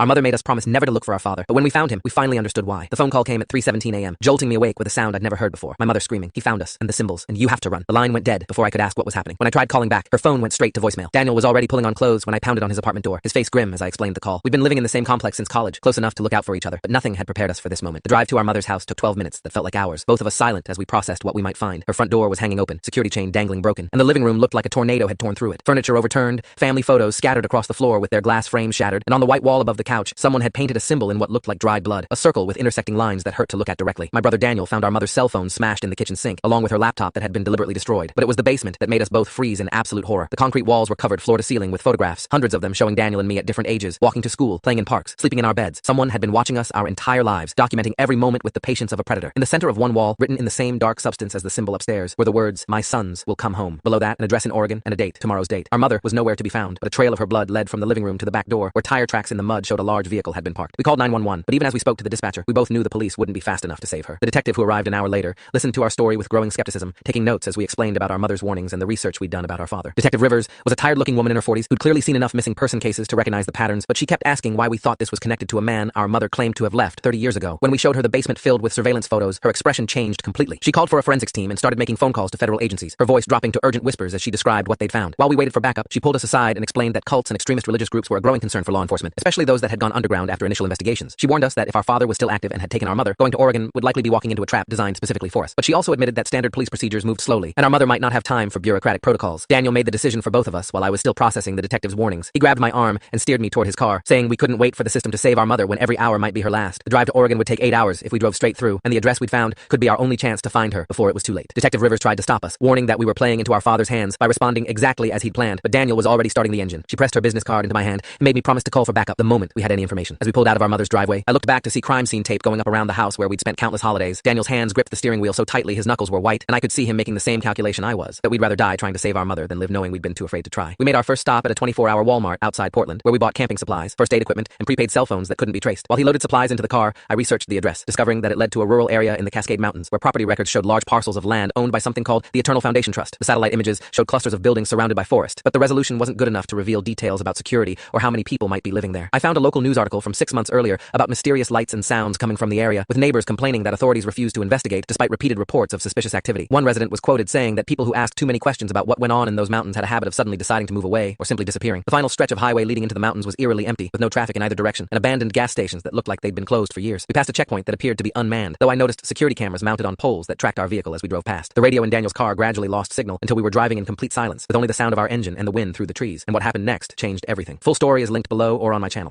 Our mother made us promise never to look for our father, but when we found him, we finally understood why. The phone call came at 3:17 a.m., jolting me awake with a sound I'd never heard before. My mother screaming, "He found us," and the symbols, and "You have to run." The line went dead before I could ask what was happening. When I tried calling back, her phone went straight to voicemail. Daniel was already pulling on clothes when I pounded on his apartment door, his face grim as I explained the call. We'd been living in the same complex since college, close enough to look out for each other, but nothing had prepared us for this moment. The drive to our mother's house took 12 minutes that felt like hours, both of us silent as we processed what we might find. Her front door was hanging open, security chain dangling broken, and the living room looked like a tornado had torn through it. Furniture overturned, family photos scattered across the floor with their glass frames shattered, and on the white wall above the couch, someone had painted a symbol in what looked like dried blood, a circle with intersecting lines that hurt to look at directly. My brother Daniel found our mother's cell phone smashed in the kitchen sink, along with her laptop that had been deliberately destroyed. But it was the basement that made us both freeze in absolute horror. The concrete walls were covered floor to ceiling with photographs, hundreds of them showing Daniel and me at different ages, walking to school, playing in parks, sleeping in our beds. Someone had been watching us our entire lives, documenting every moment with the patience of a predator. In the center of one wall, written in the same dark substance as the symbol upstairs, were the words, "My sons will come home." Below that, an address in Oregon and a date, tomorrow's date. Our mother was nowhere to be found, but a trail of her blood led from the living room to the back door, where tire tracks in the mud showed a large vehicle had been parked. We called 911, but even as we spoke to the dispatcher, we both knew the police wouldn't be fast enough to save her. The detective who arrived an hour later listened to our story with growing skepticism, taking notes as we explained about our mother's warnings and the research we'd done about our father. Detective Rivers was a tired-looking woman in her 40s who'd clearly seen enough missing person cases to recognize the patterns, but she kept asking why we thought this was connected to a man our mother claimed to have left 30 years ago. When we showed her the basement filled with surveillance photos, her expression changed completely. She called for a forensics team and started making phone calls to federal agencies, her voice dropping to urgent whispers as she described what they'd found. While we waited for backup, she pulled us aside and explained that cults and extremist religious groups were a growing concern for law enforcement, especially those that had gone underground after initial investigations. She warned us that if our father was still active and had taken our mother, going to Oregon would likely be walking into a trap designed specifically for us. But she also admitted that standard police procedures moved slowly, and our mother might not have time for bureaucratic protocols. Daniel made the decision for both of us while I was still processing the detective's warnings. He grabbed my arm and steered me toward his car, saying we couldn't wait for the system to save our mother when every hour might be her last. The drive to Oregon would take 8 hours if we drove straight through, and the address we'd found could be our only chance to find her before it was too late. Detective Rivers tried to stop us, warning that we were playing into our father's hands by responding exactly as he'd planned, but Daniel was already starting the engine. She pressed her business card into my hand and made me promise to call for backup the moment we had any information. As we pulled out of our mother's driveway, I looked back to see crime scene tape going up around the house where we'd spent countless holidays. Daniel's hands gripped the steering wheel so tightly his knuckles were white, and I could see him making the same calculation I was, that we'd rather die trying to save our mother than live knowing we'd been too afraid to try. We made our first stop at a 24-hour Walmart outside Portland, where we bought camping supplies, first aid equipment, and prepaid cell phones that couldn't be traced. While he loaded supplies into the car, I researched the address, discovering that it led to a rural area in the Cascade Mountains, where property records showed large parcels of land owned by something called the Eternal Foundation Trust. The satellite images showed clusters of buildings surrounded by forest, but the resolution wasn't good enough to reveal details about security or how many people might be living there. I found a local news article from 6 months earlier about mysterious lights and sounds coming from the area, with neighbors complaining that authorities refused to investigate despite repeated reports of suspicious activity. One resident was quoted saying that people who asked too many questions about what went on in those mountains had a habit of suddenly deciding to move away or simply disappearing. The final stretch of highway leading into the mountains was eerily empty, with no traffic in either direction, and abandoned gas stations that looked like they'd been closed for years. We passed a checkpoint that appeared to be unmanned, though I noticed security cameras mounted on poles that tracked our vehicle as we drove past. The radio in Daniel's car gradually lost signal until we were driving in complete silence, with only the sound of our engine and the wind through the trees, and what happened next changed everything. Full story is linked below or on my channel.